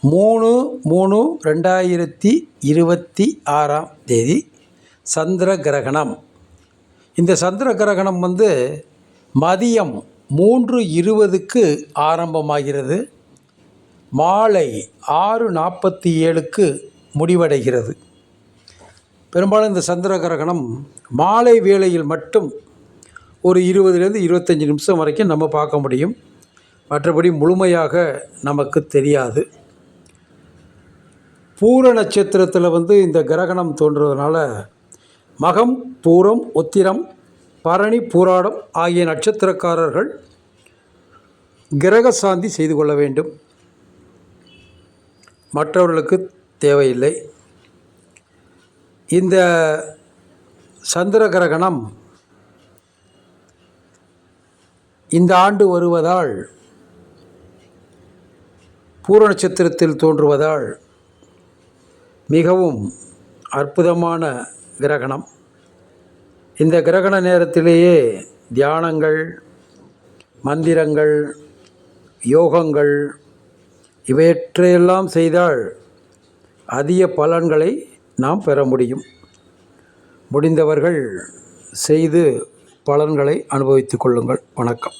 3/3/2026 சந்திர கிரகணம். இந்த சந்திர கிரகணம் மதியம் 3:20க்கு ஆரம்பமாகிறது. மாலை 6:47க்கு முடிவடைகிறது. பெரும்பாலும் இந்த சந்திர கிரகணம் மாலை வேளையில் மட்டும் ஒரு 20லேருந்து 25 நிமிஷம் வரைக்கும் நம்ம பார்க்க முடியும். மற்றபடி முழுமையாக நமக்கு தெரியாது. பூர நட்சத்திரத்தில் இந்த கிரகணம் தோன்றுவதனால மகம், பூரம், உத்திரம், பரணி, பூராடம் ஆகிய நட்சத்திரக்காரர்கள் கிரக சாந்தி செய்து கொள்ள வேண்டும். மற்றவர்களுக்கு தேவையில்லை. இந்த சந்திர கிரகணம் இந்த ஆண்டு வருவதால், பூர நட்சத்திரத்தில் தோன்றுவதால் மிகவும் அற்புதமான கிரகணம். இந்த கிரகண நேரத்திலேயே தியானங்கள், மந்திரங்கள், யோகங்கள் இவற்றையெல்லாம் செய்தால் அதிக பலன்களை நாம் பெற முடியும். முடிந்தவர்கள் செய்து பலன்களை அனுபவித்துக் கொள்ளுங்கள். வணக்கம்.